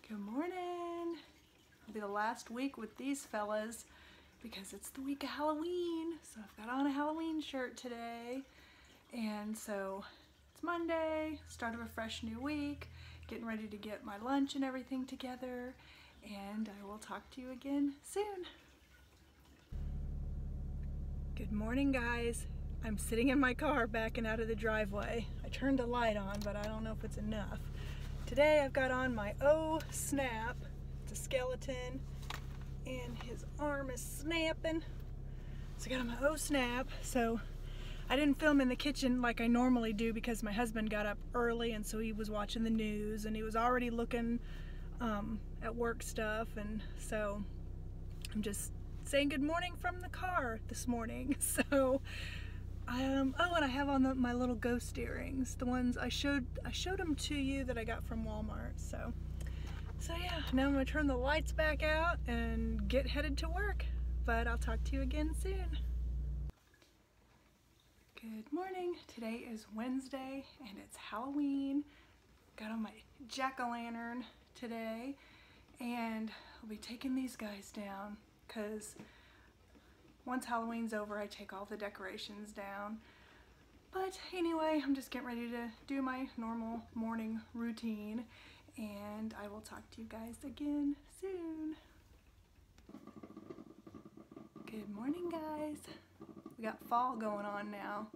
Good morning. It'll be the last week with these fellas because it's the week of Halloween. So I've got on a Halloween shirt today. And so it's Monday, start of a fresh new week, getting ready to get my lunch and everything together. And I will talk to you again soon. Good morning, guys. I'm sitting in my car backing out of the driveway. I turned the light on, but I don't know if it's enough. Today I've got on my O Snap. It's a skeleton and his arm is snapping. So I got on my O Snap. So I didn't film in the kitchen like I normally do because my husband got up early and so he was watching the news and he was already looking at work stuff, and so I'm just saying good morning from the car this morning. So oh, and I have on my little ghost earrings, the ones I showed them to you that I got from Walmart. So yeah, now I'm gonna turn the lights back out and get headed to work, but I'll talk to you again soon. Good morning. Today is Wednesday and it's Halloween. Got on my jack-o'-lantern today, and I'll be taking these guys down because once Halloween's over, I take all the decorations down. But anyway, I'm just getting ready to do my normal morning routine, and I will talk to you guys again soon. Good morning, guys. We got fall going on now.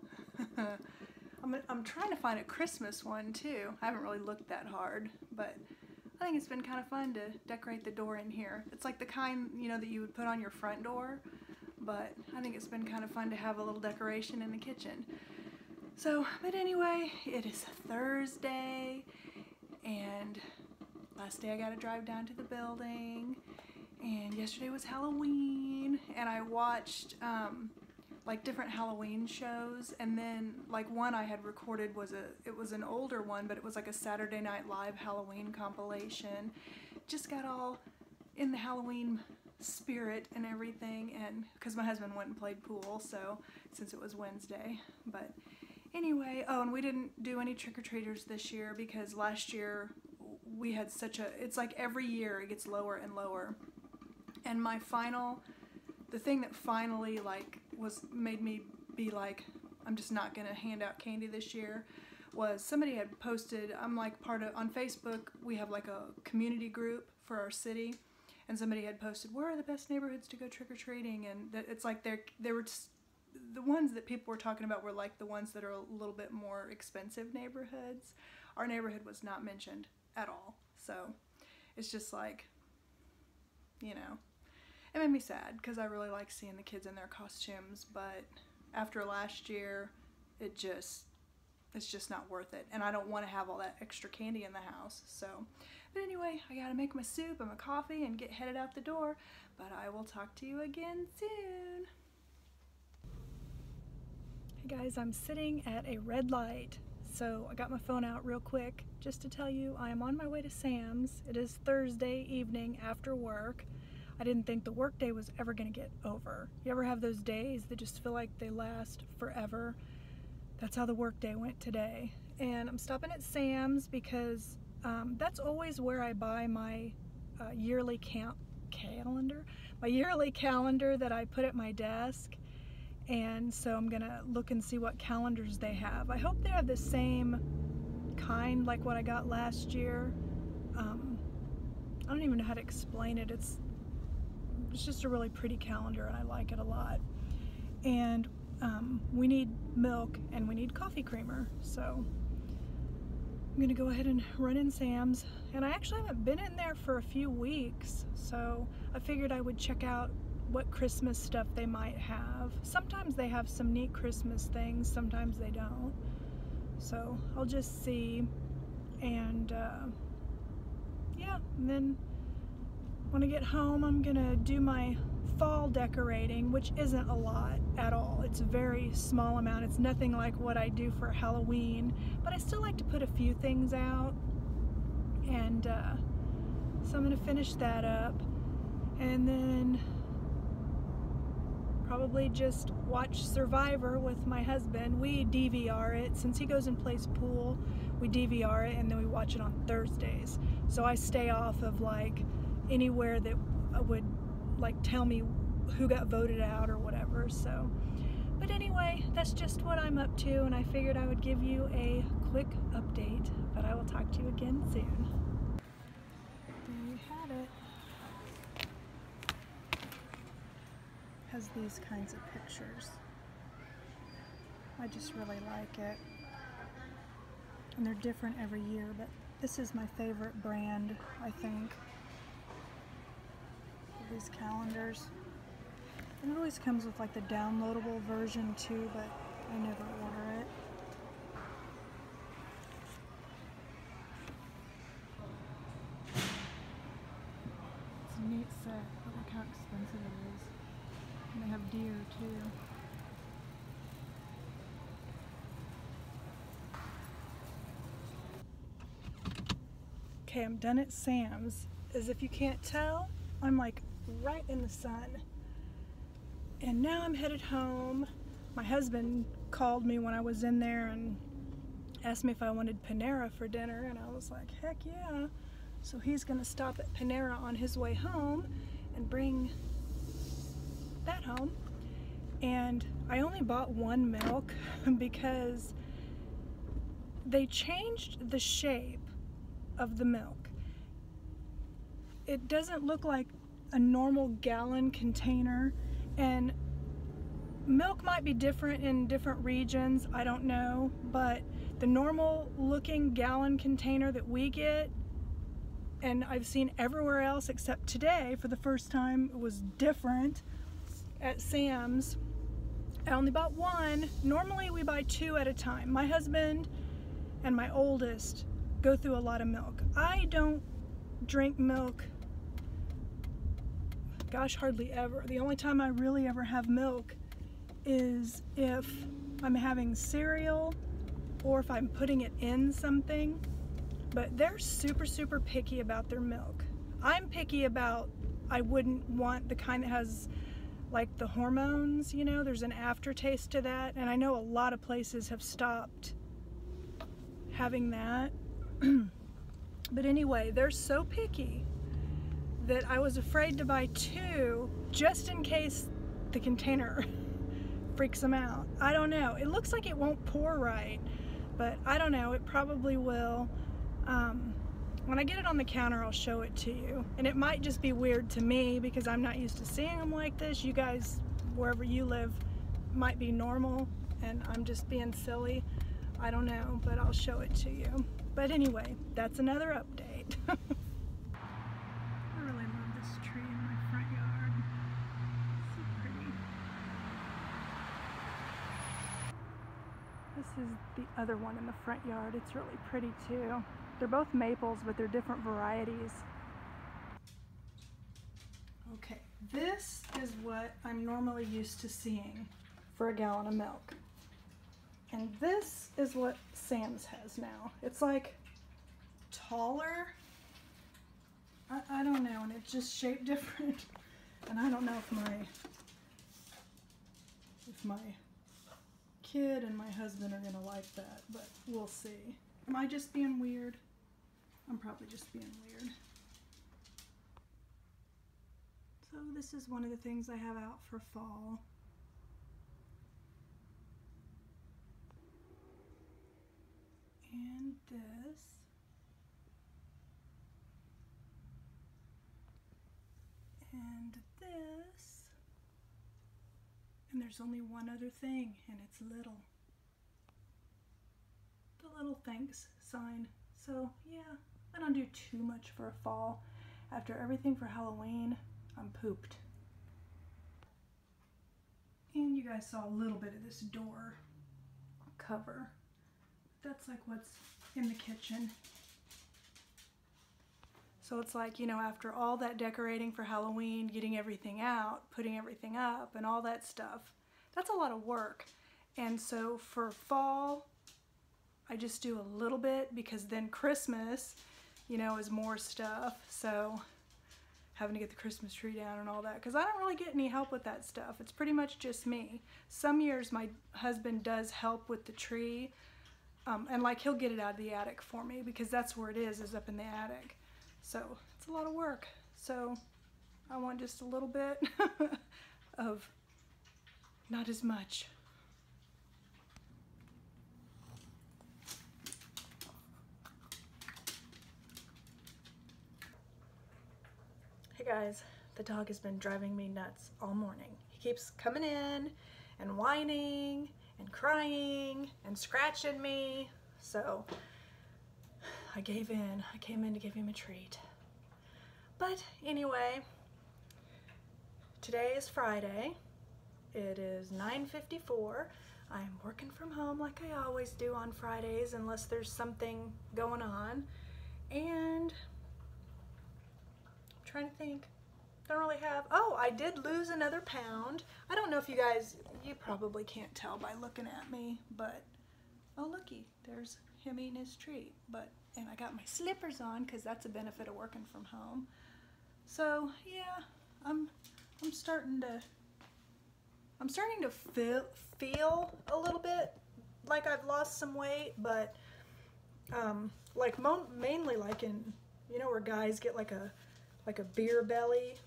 I'm trying to find a Christmas one too. I haven't really looked that hard, but I think it's been kind of fun to decorate the door in here. It's like the kind, you know, that you would put on your front door, but I think it's been kind of fun to have a little decoration in the kitchen. So, but anyway, it is Thursday, and last day I got to drive down to the building, and yesterday was Halloween, and I watched like different Halloween shows, and then like one I had recorded it was an older one, but it was like a Saturday Night Live Halloween compilation. Just got all in the Halloween spirit and everything, and because my husband went and played pool, so since it was Wednesday. But anyway, oh, and we didn't do any trick-or-treaters this year because last year we had it's like every year it gets lower and lower, and the thing that finally like made me be like, I'm just not gonna hand out candy this year, was somebody had posted, I'm like on Facebook, we have like a community group for our city, and somebody had posted, where are the best neighborhoods to go trick-or-treating, and it's like they were just, the ones that people were talking about were like the ones that are a little bit more expensive neighborhoods. Our neighborhood was not mentioned at all, so it's just like, you know, it made me sad because I really like seeing the kids in their costumes, but after last year, it's just not worth it, and I don't want to have all that extra candy in the house. So, but anyway, I gotta make my soup and my coffee and get headed out the door, but I will talk to you again soon. Hey guys, I'm sitting at a red light, so I got my phone out real quick just to tell you I am on my way to Sam's. It is Thursday evening after work. I didn't think the work day was ever gonna get over. You ever have those days that just feel like they last forever? That's how the work day went today. And I'm stopping at Sam's because that's always where I buy my yearly calendar, my yearly calendar that I put at my desk. And so I'm gonna look and see what calendars they have. I hope they have the same kind like what I got last year. I don't even know how to explain it. It's just a really pretty calendar and I like it a lot. And we need milk and we need coffee creamer, so I'm gonna go ahead and run in Sam's, and I actually haven't been in there for a few weeks, so I figured I would check out what Christmas stuff they might have. Sometimes they have some neat Christmas things, sometimes they don't, so I'll just see. And yeah, and then when I get home, I'm gonna do my fall decorating, which isn't a lot at all. It's a very small amount. It's nothing like what I do for Halloween, but I still like to put a few things out. And so I'm gonna finish that up, and then probably just watch Survivor with my husband. We DVR it. Since he goes and plays pool, we DVR it and then we watch it on Thursdays. So I stay off of like anywhere that would like tell me who got voted out or whatever. So, but anyway, that's just what I'm up to, and I figured I would give you a quick update, but I will talk to you again soon. There you had it. Has these kinds of pictures. I just really like it. And they're different every year, but this is my favorite brand, I think. These calendars. And it always comes with like the downloadable version too, but I never order it. It's a neat set, but look how expensive it is. And they have deer too. Okay, I'm done at Sam's. As if you can't tell, I'm like right in the sun. And now I'm headed home. My husband called me when I was in there and asked me if I wanted Panera for dinner, and I was like, heck yeah. So he's gonna stop at Panera on his way home and bring that home. And I only bought one milk because they changed the shape of the milk. It doesn't look like a normal gallon container, and milk might be different in different regions, I don't know, but the normal looking gallon container that we get, and I've seen everywhere else except today for the first time, it was different at Sam's. I only bought one. Normally we buy two at a time. My husband and my oldest go through a lot of milk. I don't drink milk, gosh, hardly ever. The only time I really ever have milk is if I'm having cereal or if I'm putting it in something. But they're super, super picky about their milk. I'm picky about, I wouldn't want the kind that has like the hormones, you know, there's an aftertaste to that. And I know a lot of places have stopped having that. But anyway, they're so picky that I was afraid to buy two just in case the container freaks them out. I don't know. It looks like it won't pour right, but I don't know. It probably will. When I get it on the counter, I'll show it to you. And it might just be weird to me because I'm not used to seeing them like this. You guys, wherever you live, might be normal and I'm just being silly. I don't know, but I'll show it to you. But anyway, that's another update. I really love this tree in my front yard. So pretty. This is the other one in the front yard. It's really pretty too. They're both maples, but they're different varieties. Okay, this is what I'm normally used to seeing for a gallon of milk. And this is what Sam's has now. It's like taller. I don't know, and it's just shaped different. And I don't know if my kid and my husband are gonna like that, but we'll see. Am I just being weird? I'm probably just being weird. So this is one of the things I have out for fall. And this. And this. And there's only one other thing, and it's little. The little thanks sign. So yeah, I don't do too much for a fall. After everything for Halloween, I'm pooped. And you guys saw a little bit of this door cover. That's like what's in the kitchen. So it's like, you know, after all that decorating for Halloween, getting everything out, putting everything up and all that stuff, that's a lot of work. And so for fall, I just do a little bit because then Christmas, you know, is more stuff. So having to get the Christmas tree down and all that, because I don't really get any help with that stuff. It's pretty much just me. Some years my husband does help with the tree, and like he'll get it out of the attic for me, because that's where it is up in the attic. So it's a lot of work. So I want just a little bit of not as much. Hey guys, the dog has been driving me nuts all morning. He keeps coming in and whining and crying and scratching me. So I gave in. I came in to give him a treat. But anyway, today is Friday. It is 9:54. I'm working from home like I always do on Fridays unless there's something going on. And I'm trying to think. Don't really have, oh, I did lose another pound. I don't know if you guys, you probably can't tell by looking at me, but oh looky, there's him eating his treat. And I got my slippers on because that's a benefit of working from home. So yeah, I'm starting to feel a little bit like I've lost some weight, but like mainly like in, you know, where guys get like a beer belly,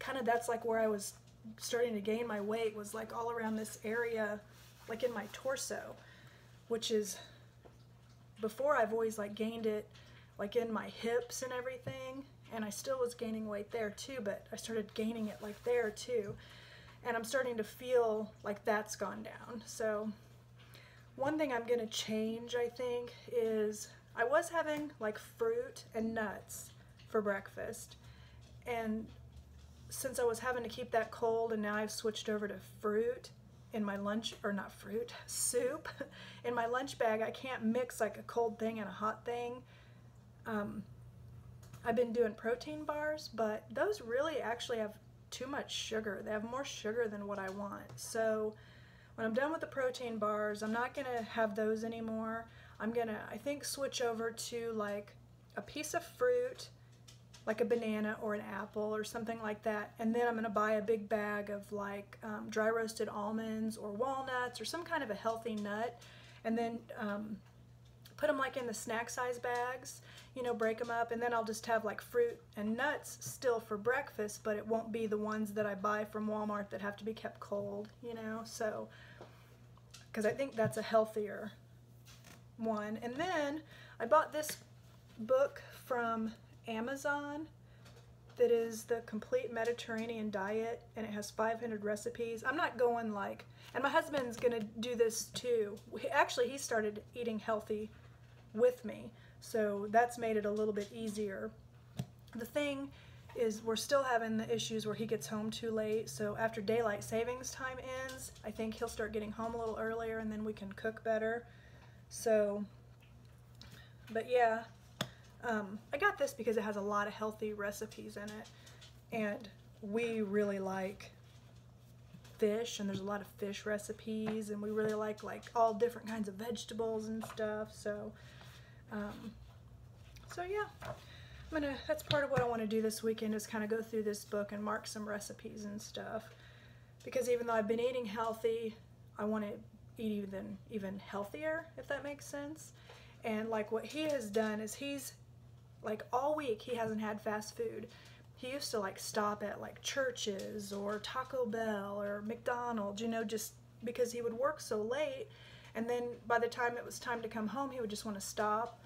kind of, that's like where I was starting to gain my weight, was like all around this area, like in my torso, which is, before I've always like gained it like in my hips and everything, and I still was gaining weight there too, but I started gaining it like there too, and I'm starting to feel like that's gone down. So one thing I'm gonna change, I think, is I was having like fruit and nuts for breakfast, and since I was having to keep that cold, and now I've switched over to fruit in my lunch, or not fruit, soup in my lunch bag. I can't mix like a cold thing and a hot thing. I've been doing protein bars, but those really actually have too much sugar. They have more sugar than what I want. So when I'm done with the protein bars, I'm not gonna have those anymore. I'm gonna, I think, switch over to like a piece of fruit, like a banana or an apple or something like that, and then I'm gonna buy a big bag of like dry roasted almonds or walnuts or some kind of a healthy nut, and then put them like in the snack size bags, you know, break them up, and then I'll just have like fruit and nuts still for breakfast, but it won't be the ones that I buy from Walmart that have to be kept cold, you know, so, because I think that's a healthier one. And then I bought this book from Amazon that is the Complete Mediterranean Diet, and it has 500 recipes. I'm not going like, and my husband's gonna do this too. Actually, he started eating healthy with me, so that's made it a little bit easier. The thing is, we're still having the issues where he gets home too late, so after daylight savings time ends, I think he'll start getting home a little earlier, and then we can cook better. So, but yeah, I got this because it has a lot of healthy recipes in it, and we really like fish, and there's a lot of fish recipes, and we really like all different kinds of vegetables and stuff. So yeah, that's part of what I want to do this weekend, is kind of go through this book and mark some recipes and stuff, because even though I've been eating healthy, I want to eat even healthier, if that makes sense. And like what he has done is, he's like all week he hasn't had fast food. He used to like stop at like Church's or Taco Bell or McDonald's, you know, just because he would work so late, and then by the time it was time to come home, he would just want to stop.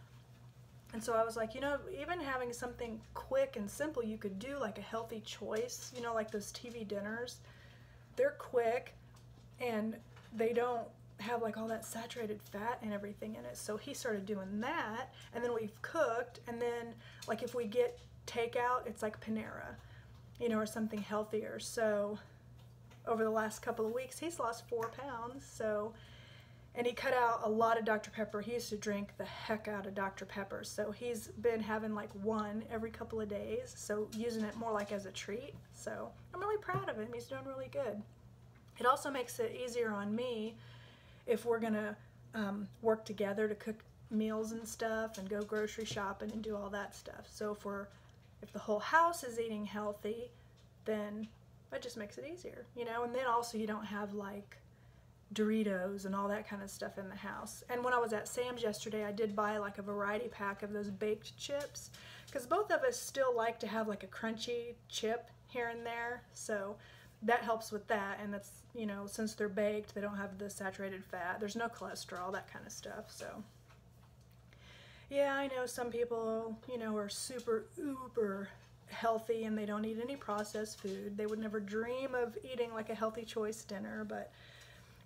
And so I was like, you know, even having something quick and simple, you could do like a healthy choice, you know, like those TV dinners. They're quick and they don't have like all that saturated fat and everything in it. So he started doing that, and then we've cooked, and then like if we get takeout, it's like Panera, you know, or something healthier. So over the last couple of weeks, he's lost 4 pounds. So, and he cut out a lot of Dr. Pepper. He used to drink the heck out of Dr. Pepper. So he's been having like one every couple of days. So using it more like as a treat. So I'm really proud of him. He's doing really good. It also makes it easier on me if we're gonna work together to cook meals and stuff and go grocery shopping and do all that stuff. So if we're if the whole house is eating healthy, then that just makes it easier, you know. And then also you don't have like Doritos and all that kind of stuff in the house. And when I was at Sam's yesterday, I did buy like a variety pack of those baked chips, because both of us still like to have like a crunchy chip here and there, so that helps with that. And that's, you know, since they're baked, they don't have the saturated fat, there's no cholesterol, that kind of stuff. So yeah, I know some people, you know, are super uber healthy and they don't eat any processed food. They would never dream of eating like a healthy choice dinner, but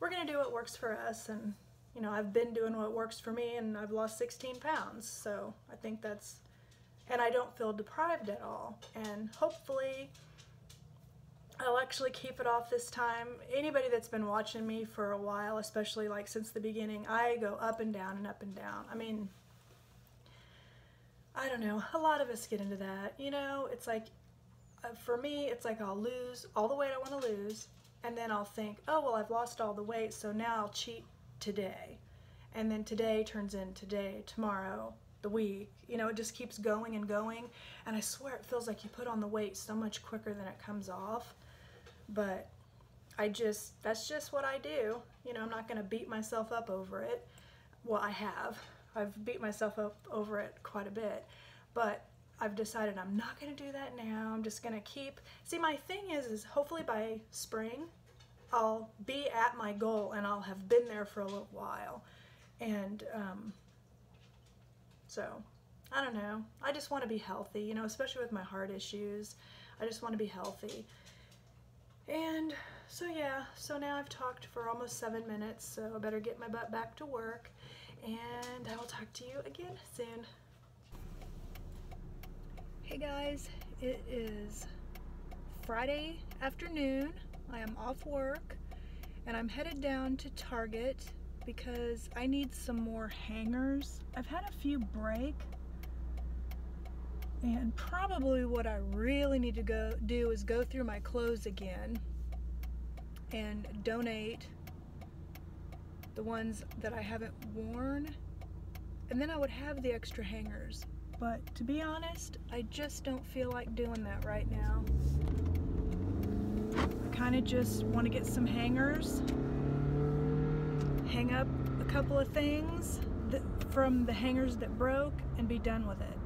we're gonna do what works for us. And you know, I've been doing what works for me, and I've lost 16 pounds, so I think that's, and I don't feel deprived at all, and hopefully I'll actually keep it off this time. Anybody that's been watching me for a while, especially like since the beginning, I go up and down and up and down. I mean, I don't know, a lot of us get into that, you know. It's like, for me, it's like I'll lose all the weight I want to lose, and then I'll think, oh, well, I've lost all the weight, so now I'll cheat today. And then today turns into today, tomorrow, the week. You know, it just keeps going and going. And I swear it feels like you put on the weight so much quicker than it comes off. But that's just what I do. You know, I'm not going to beat myself up over it. Well, I have. I've beat myself up over it quite a bit, but I've decided I'm not going to do that now. I'm just going to keep, see, my thing is hopefully by spring, I'll be at my goal and I'll have been there for a little while. And so, I don't know. I just want to be healthy, you know, especially with my heart issues. I just want to be healthy. And so yeah, so now I've talked for almost 7 minutes, so I better get my butt back to work. And I will talk to you again soon. Hey guys, it is Friday afternoon. I am off work and I'm headed down to Target because I need some more hangers. I've had a few break, and probably what I really need to do is go through my clothes again and donate the ones that I haven't worn, and then I would have the extra hangers. But to be honest, I just don't feel like doing that right now. I kind of just want to get some hangers, hang up a couple of things from the hangers that broke, and be done with it.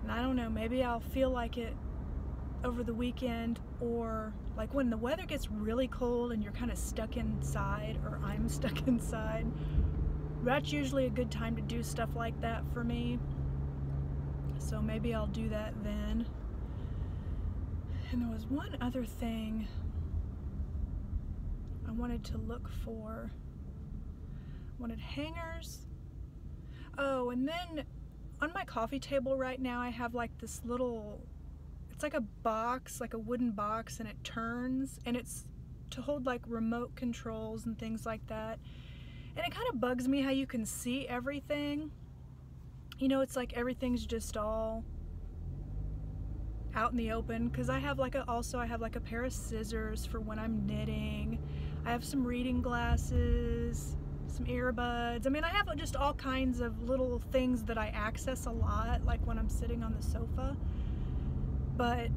And I don't know, maybe I'll feel like it over the weekend, or like when the weather gets really cold and you're kind of stuck inside, or I'm stuck inside. That's usually a good time to do stuff like that for me. So maybe I'll do that then. And there was one other thing I wanted to look for. I wanted hangers. Oh, and then on my coffee table right now I have like this little, it's like a box, like a wooden box, and it turns, and it's to hold like remote controls and things like that. And it kind of bugs me how you can see everything. You know, it's like everything's just all out in the open, because I have like I have like a pair of scissors for when I'm knitting. I have some reading glasses, some earbuds. I mean, I have just all kinds of little things that I access a lot, like when I'm sitting on the sofa. But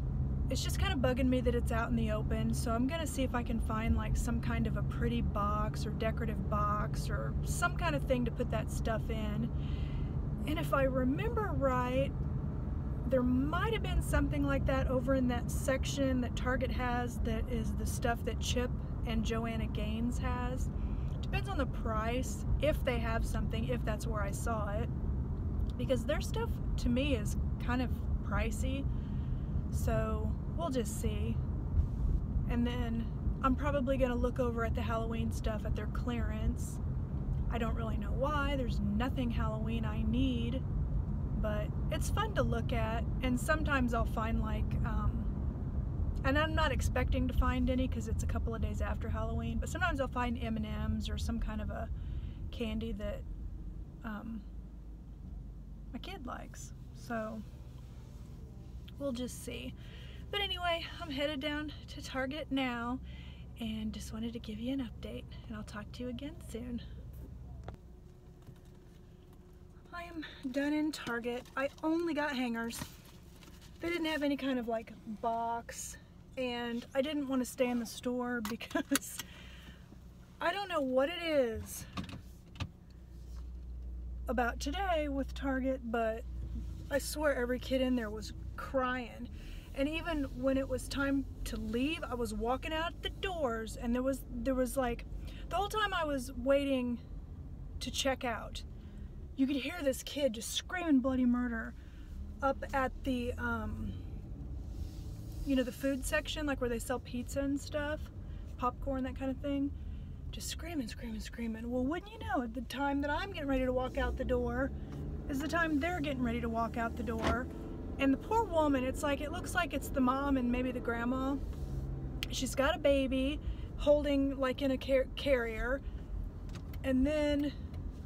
it's just kind of bugging me that it's out in the open, so I'm gonna see if I can find like some kind of a pretty box or decorative box or some kind of thing to put that stuff in. And if I remember right, there might have been something like that over in that section that Target has, that is the stuff that Chip and Joanna Gaines has. Depends on the price, if they have something, if that's where I saw it, because their stuff to me is kind of pricey. So we'll just see. And then I'm probably gonna look over at the Halloween stuff at their clearance. I don't really know why. There's nothing Halloween I need, but it's fun to look at. And sometimes I'll find like, and I'm not expecting to find any because it's a couple of days after Halloween, but sometimes I'll find M&Ms or some kind of a candy that my kid likes. So we'll just see. But anyway, I'm headed down to Target now and just wanted to give you an update, and I'll talk to you again soon. I am done in Target. I only got hangers. they didn't have any kind of like box, and I didn't want to stay in the store because I don't know what it is about today with Target, but I swear every kid in there was crying. And even when it was time to leave, I was walking out the doors, and there was like, the whole time I was waiting to check out, you could hear this kid just screaming bloody murder up at the, you know, the food section, like where they sell pizza and stuff, popcorn, that kind of thing. Just screaming, screaming, screaming. Well, wouldn't you know, at the time that I'm getting ready to walk out the door is the time they're getting ready to walk out the door. And the poor woman, it's like, it looks like it's the mom and maybe the grandma. She's got a baby holding like in a carrier. And then,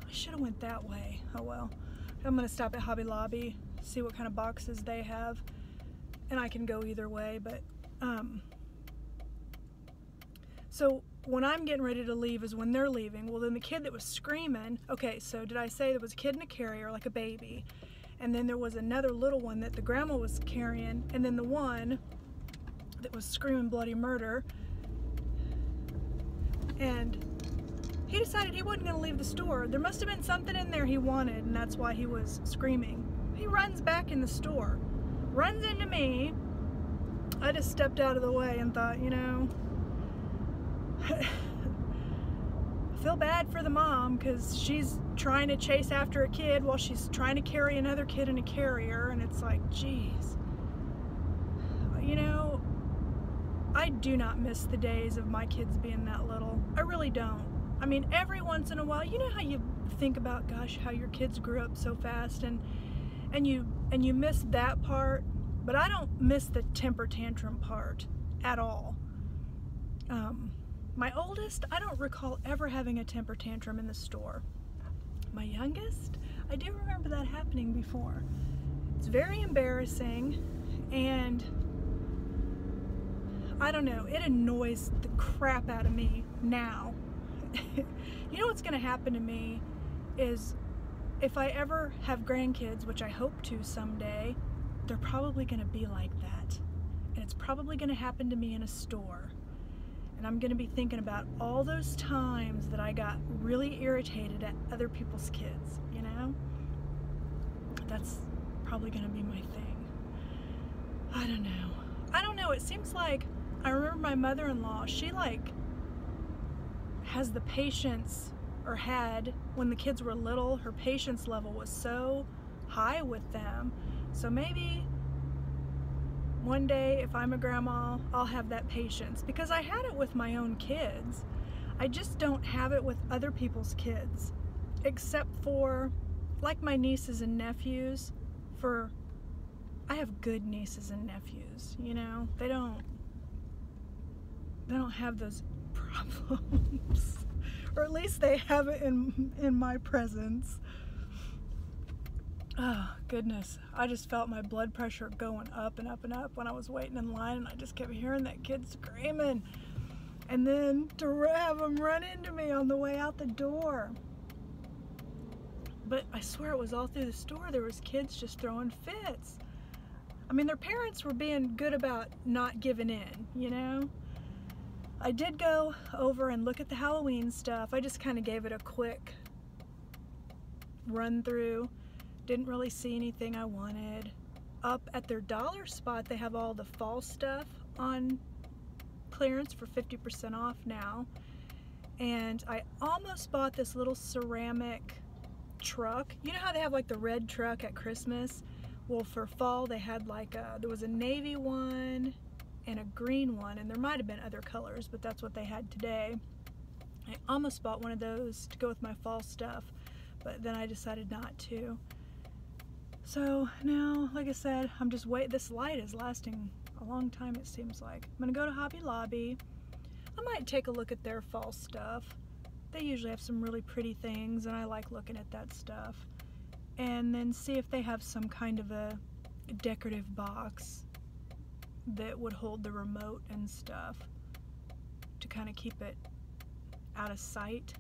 I should have went that way. Oh well. I'm gonna stop at Hobby Lobby, see what kind of boxes they have. And I can go either way, but, so when I'm getting ready to leave is when they're leaving. Well, then the kid that was screaming, okay, so did I say there was a kid in a carrier, like a baby, and then there was another little one that the grandma was carrying, and then the one that was screaming bloody murder, and he decided he wasn't going to leave the store. There must have been something in there he wanted, and that's why he was screaming. He runs back in the store, runs into me. I just stepped out of the way and thought, you know, I feel bad for the mom because she's trying to chase after a kid while she's trying to carry another kid in a carrier, and it's like, geez. You know, I do not miss the days of my kids being that little. I really don't. I mean, every once in a while, you know how you think about, gosh, how your kids grew up so fast, and you miss that part, but I don't miss the temper tantrum part at all. My oldest, I don't recall ever having a temper tantrum in the store. My youngest, I do remember that happening before. It's very embarrassing, and I don't know, it annoys the crap out of me now. You know what's going to happen to me is if I ever have grandkids, which I hope to someday, they're probably going to be like that. And it's probably going to happen to me in a store. And I'm going to be thinking about all those times that I got really irritated at other people's kids, you know? That's probably going to be my thing. I don't know. I don't know. It seems like, I remember my mother-in-law, she like has the patience, or had, when the kids were little, her patience level was so high with them. So maybe one day, if I'm a grandma, I'll have that patience, because I had it with my own kids. I just don't have it with other people's kids, except for, like, my nieces and nephews. I have good nieces and nephews, you know? They don't have those problems, or at least they have it in my presence. Oh, goodness. I just felt my blood pressure going up and up and up when I was waiting in line, and I just kept hearing that kid screaming. And then to have him run into me on the way out the door. But I swear it was all through the store. There was kids just throwing fits. I mean, their parents were being good about not giving in, you know? I did go over and look at the Halloween stuff. I just kind of gave it a quick run through. Didn't really see anything I wanted. Up at their dollar spot, they have all the fall stuff on clearance for 50% off now. And I almost bought this little ceramic truck. You know how they have like the red truck at Christmas? Well, for fall they had like there was a navy one and a green one, and there might have been other colors, but that's what they had today. I almost bought one of those to go with my fall stuff, but then I decided not to. So now, like I said, I'm just waiting. This light is lasting a long time, it seems like. I'm gonna go to Hobby Lobby. I might take a look at their fall stuff. They usually have some really pretty things, and I like looking at that stuff. And then see if they have some kind of a decorative box that would hold the remote and stuff to kind of keep it out of sight.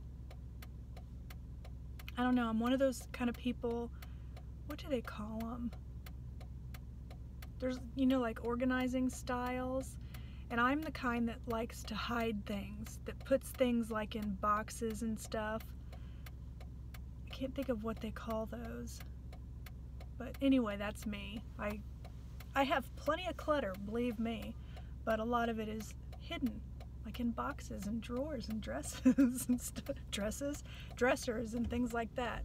I don't know, I'm one of those kind of people, what do they call them? there's, you know, like organizing styles. And I'm the kind that likes to hide things, that puts things like in boxes and stuff. I can't think of what they call those. But anyway, that's me. I have plenty of clutter, believe me, but a lot of it is hidden, like in boxes and drawers and dresses and dressers and things like that.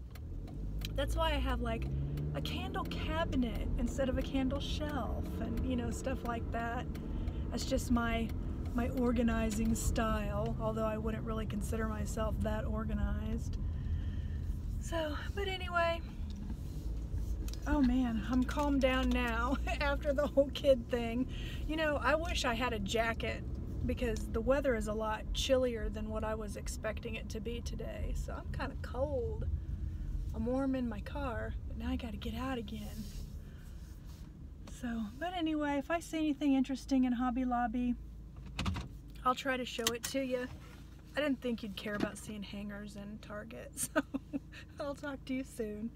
That's why I have like a candle cabinet instead of a candle shelf and, you know, stuff like that. That's just my organizing style, although I wouldn't really consider myself that organized. So, but anyway, oh man, I'm calmed down now after the whole kid thing. You know, I wish I had a jacket because the weather is a lot chillier than what I was expecting it to be today. So I'm kind of cold. I'm warm in my car, but now I gotta get out again. So, but anyway, if I see anything interesting in Hobby Lobby, I'll try to show it to you. I didn't think you'd care about seeing hangers in Target, so I'll talk to you soon.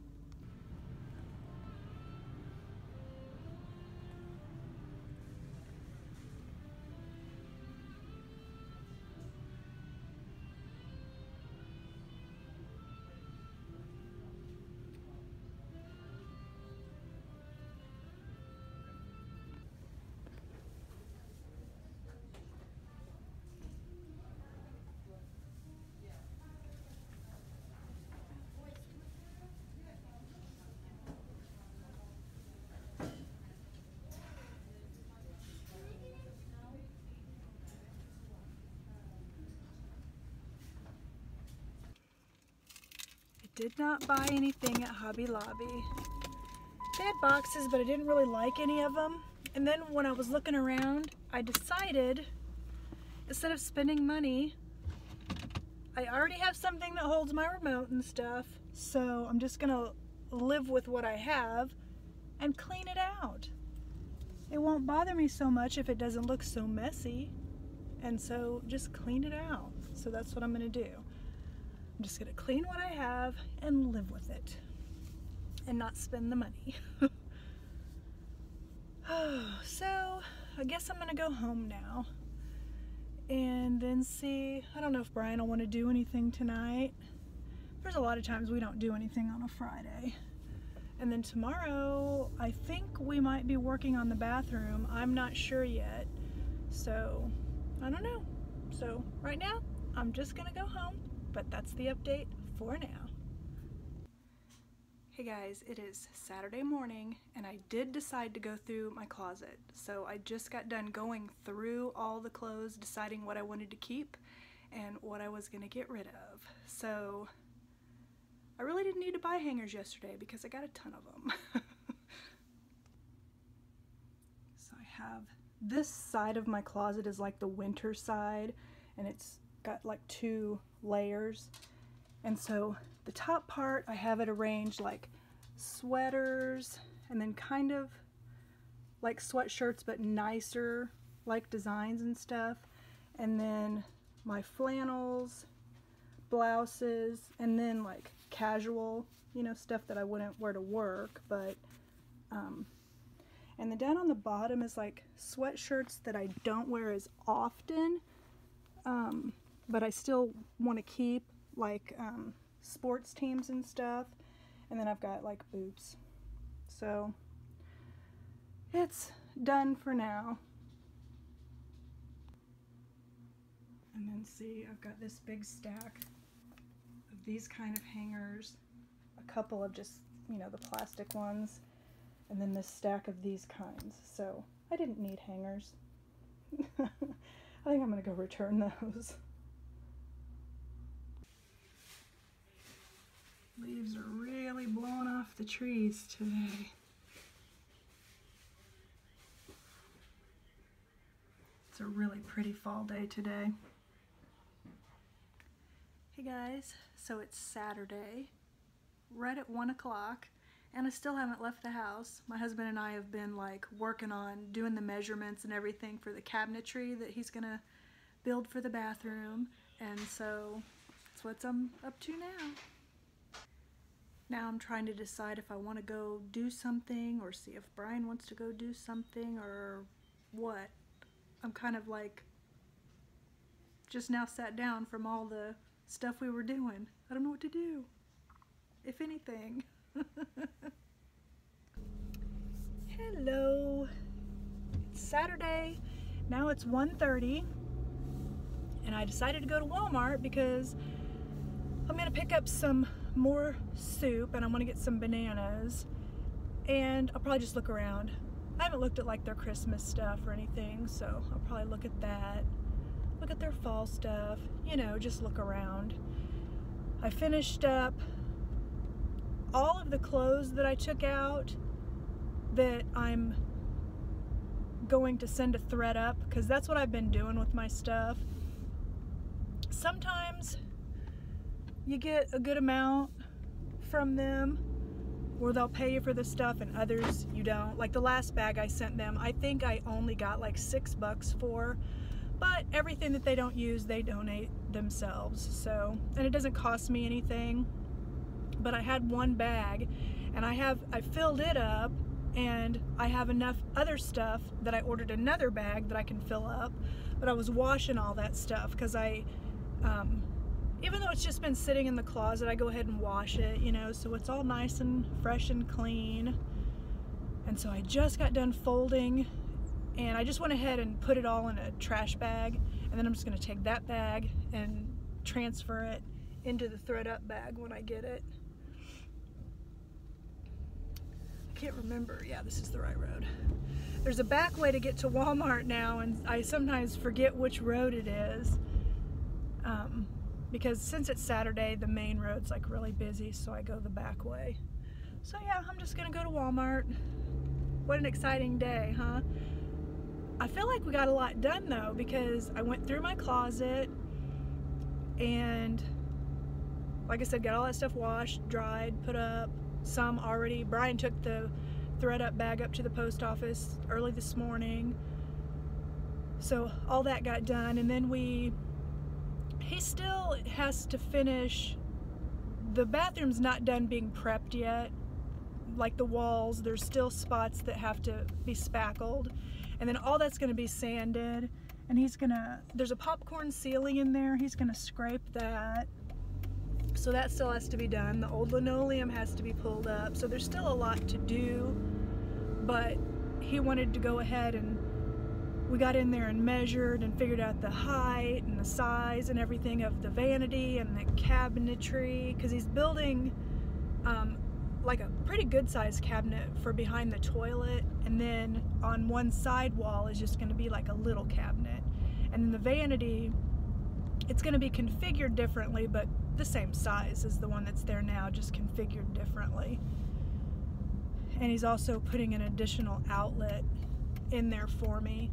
Did not buy anything at Hobby Lobby. They had boxes, but I didn't really like any of them. And then when I was looking around, I decided, instead of spending money, I already have something that holds my remote and stuff, so I'm just gonna live with what I have and clean it out. It won't bother me so much if it doesn't look so messy, and so just clean it out. So that's what I'm gonna do. I'm just gonna clean what I have and live with it and not spend the money. So I guess I'm gonna go home now and then see. I don't know if Brian will want to do anything tonight. There's a lot of times we don't do anything on a Friday. And then tomorrow I think we might be working on the bathroom. I'm not sure yet, so I don't know. So right now I'm just gonna go home. But that's the update for now. Hey guys, it is Saturday morning and I did decide to go through my closet. So I just got done going through all the clothes, deciding what I wanted to keep and what I was going to get rid of. So I really didn't need to buy hangers yesterday because I got a ton of them. So I have this side of my closet is like the winter side, and it's got like 2 layers, and so the top part I have it arranged like sweaters and then kind of like sweatshirts but nicer like designs and stuff, and then my flannels, blouses, and then like casual, you know, stuff that I wouldn't wear to work, but and then down on the bottom is like sweatshirts that I don't wear as often, but I still want to keep, like sports teams and stuff. And then I've got like boots. So it's done for now. And then see, I've got this big stack of these kind of hangers, a couple of just, you know, the plastic ones, and then this stack of these kinds. So I didn't need hangers. I think I'm gonna go return those. Leaves are really blowing off the trees today. It's a really pretty fall day today. Hey guys, so it's Saturday, right at 1 o'clock, and I still haven't left the house. My husband and I have been like working on doing the measurements and everything for the cabinetry that he's gonna build for the bathroom, and so that's what I'm up to now. Now I'm trying to decide if I want to go do something or see if Brian wants to go do something or what. I'm kind of like just now sat down from all the stuff we were doing. I don't know what to do, if anything. Hello. It's Saturday. Now it's 1:30 and I decided to go to Walmart because I'm going to pick up some more soup and I'm going to get some bananas, and I'll probably just look around. I haven't looked at like their Christmas stuff or anything, so I'll probably look at that, look at their fall stuff, you know, just look around. I finished up all of the clothes that I took out that I'm going to send a thread up, because that's what I've been doing with my stuff. Sometimes you get a good amount from them where they'll pay you for the stuff, and others you don't. Like the last bag I sent them, I think I only got like $6 for, but everything that they don't use they donate themselves. So, and it doesn't cost me anything. But I had one bag and I filled it up, and I have enough other stuff that I ordered another bag that I can fill up. But I was washing all that stuff because even though it's just been sitting in the closet, I go ahead and wash it, you know, so it's all nice and fresh and clean. And so I just got done folding, and I just went ahead and put it all in a trash bag, and then I'm just going to take that bag and transfer it into the thread up bag when I get it. I can't remember. Yeah, this is the right road. There's a back way to get to Walmart now, and I sometimes forget which road it is. Because since it's Saturday, the main road's like really busy, so I go the back way. So yeah, I'm just gonna go to Walmart. What an exciting day, huh? I feel like we got a lot done though, because I went through my closet and, like I said, got all that stuff washed, dried, put up, some already. Brian took the thread up bag up to the post office early this morning. So all that got done, and then he still has to finish, the bathroom's not done being prepped yet. Like the walls, there's still spots that have to be spackled, and then all that's going to be sanded, and there's a popcorn ceiling in there, he's going to scrape that, so that still has to be done. The old linoleum has to be pulled up, so there's still a lot to do, but he wanted to go ahead, and we got in there and measured and figured out the height and the size and everything of the vanity and the cabinetry, because he's building like a pretty good sized cabinet for behind the toilet, and then on one side wall is just going to be like a little cabinet, and then the vanity, it's going to be configured differently, but the same size as the one that's there now, just configured differently. And he's also putting an additional outlet in there for me,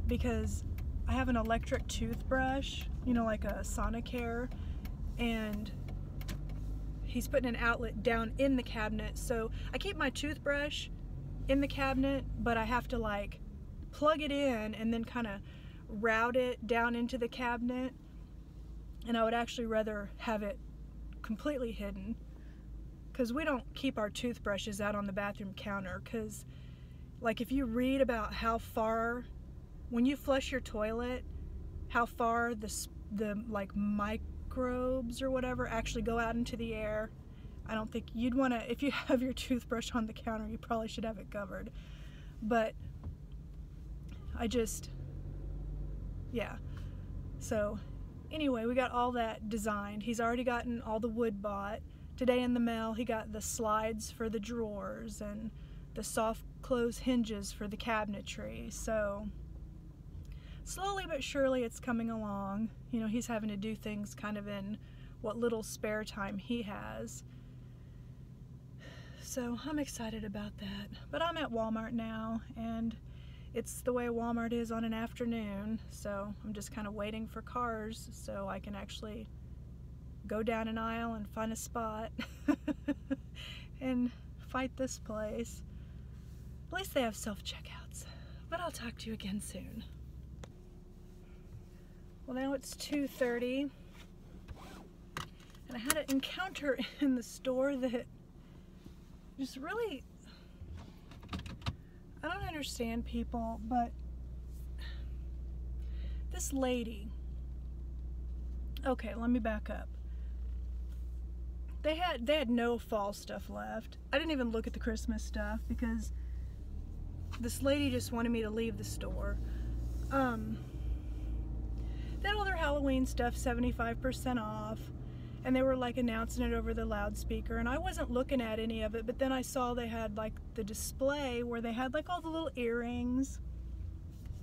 because I have an electric toothbrush, you know, like a Sonicare, and he's putting an outlet down in the cabinet. So I keep my toothbrush in the cabinet, but I have to like plug it in and then kind of route it down into the cabinet. And I would actually rather have it completely hidden, because we don't keep our toothbrushes out on the bathroom counter, because like if you read about how far, when you flush your toilet, how far the like microbes or whatever actually go out into the air, I don't think you'd want to, if you have your toothbrush on the counter, you probably should have it covered. But yeah. So anyway, we got all that designed. He's already gotten all the wood bought. Today in the mail, he got the slides for the drawers and the soft close hinges for the cabinetry. So slowly but surely it's coming along. You know, he's having to do things kind of in what little spare time he has. So I'm excited about that. But I'm at Walmart now, and it's the way Walmart is on an afternoon, so I'm just kind of waiting for cars so I can actually go down an aisle and find a spot and fight this place. At least they have self-checkouts. But I'll talk to you again soon. Well, now it's 2:30. And I had an encounter in the store that just really, I don't understand people, but this lady, okay, let me back up. They had no fall stuff left. I didn't even look at the Christmas stuff because this lady just wanted me to leave the store. They had all their Halloween stuff 75% off, and they were like announcing it over the loudspeaker, and I wasn't looking at any of it, but then I saw they had like the display where they had like all the little earrings,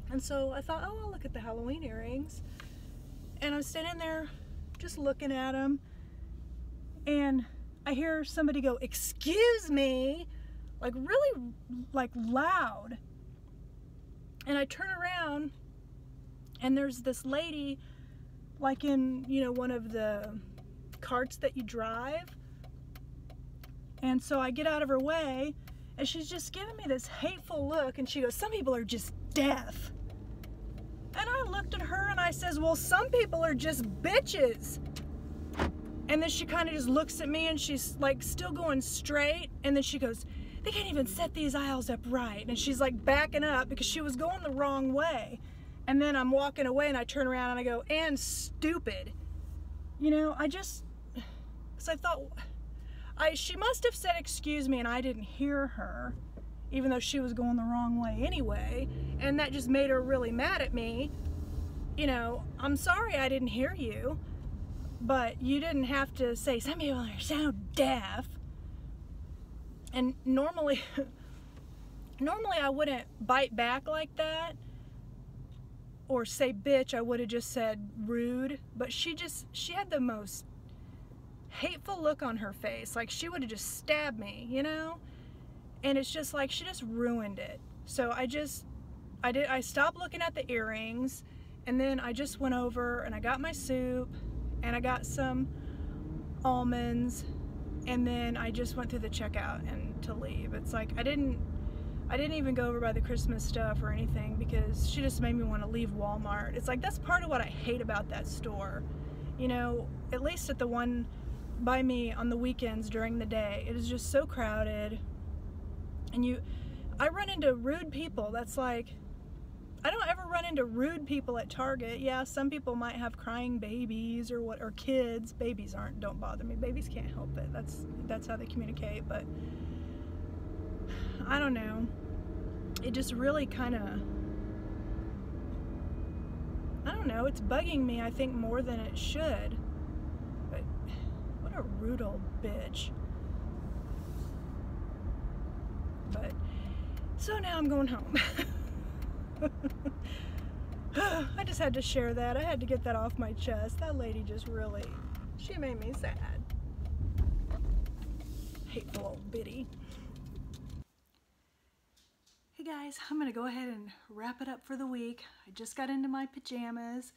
and so I thought, oh, I'll look at the Halloween earrings. And I'm standing there just looking at them, and I hear somebody go, "Excuse me," like really like loud. And I turn around, and there's this lady like in, you know, one of the carts that you drive. And so I get out of her way, and she's just giving me this hateful look, and she goes, "Some people are just deaf." And I looked at her and I says, "Well, some people are just bitches." And then she kind of just looks at me, and she's like still going straight, and then she goes, "They can't even set these aisles up right." And she's like backing up because she was going the wrong way. And then I'm walking away, and I turn around and I go, "And stupid." You know, because I thought, she must have said excuse me and I didn't hear her, even though she was going the wrong way anyway. And that just made her really mad at me. You know, I'm sorry I didn't hear you, but you didn't have to say, "Some people are so deaf." And normally I wouldn't bite back like that or say bitch. I would have just said rude, but she had the most hateful look on her face, like she would have just stabbed me, you know? And it's just like she just ruined it. So I stopped looking at the earrings, and then I just went over and I got my soup and I got some almonds, and then I just went through the checkout and to leave. It's like I didn't even go over by the Christmas stuff or anything because she just made me want to leave Walmart. It's like that's part of what I hate about that store. You know, at least at the one by me on the weekends during the day, it is just so crowded. And I run into rude people. That's like, I don't ever run into rude people at Target. Yeah, some people might have crying babies or kids. Babies don't bother me. Babies can't help it. That's how they communicate. But I don't know. It just really kind of, I don't know, it's bugging me, I think, more than it should. But what a rude old bitch. But, so now I'm going home. I just had to share that. I had to get that off my chest. That lady just really, she made me sad. Hateful old biddy. Hey guys, I'm gonna go ahead and wrap it up for the week. I just got into my pajamas.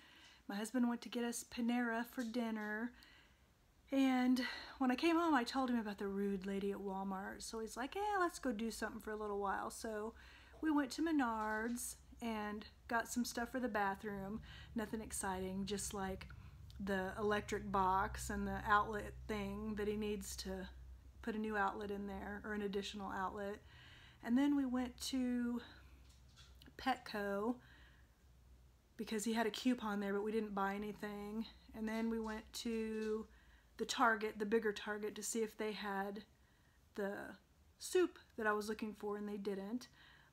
My husband went to get us Panera for dinner. And when I came home, I told him about the rude lady at Walmart. So he's like, "Yeah, let's go do something for a little while." So we went to Menards and got some stuff for the bathroom. Nothing exciting, just like the electric box and the outlet thing that he needs to put a new outlet in there, or an additional outlet. And then we went to Petco because he had a coupon there, but we didn't buy anything. And then we went to the Target, the bigger Target, to see if they had the soup that I was looking for, and they didn't.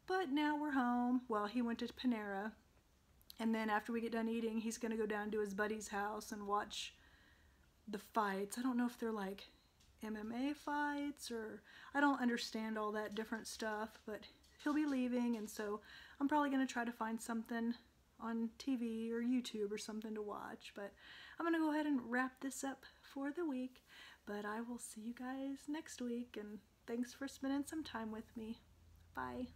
But now we're home. Well, he went to Panera, and then after we get done eating, he's gonna go down to his buddy's house and watch the fights. I don't know if they're like MMA fights, or I don't understand all that different stuff, but he'll be leaving, and so I'm probably gonna try to find something on TV or YouTube or something to watch. But I'm gonna go ahead and wrap this up for the week, but I will see you guys next week, and thanks for spending some time with me. Bye.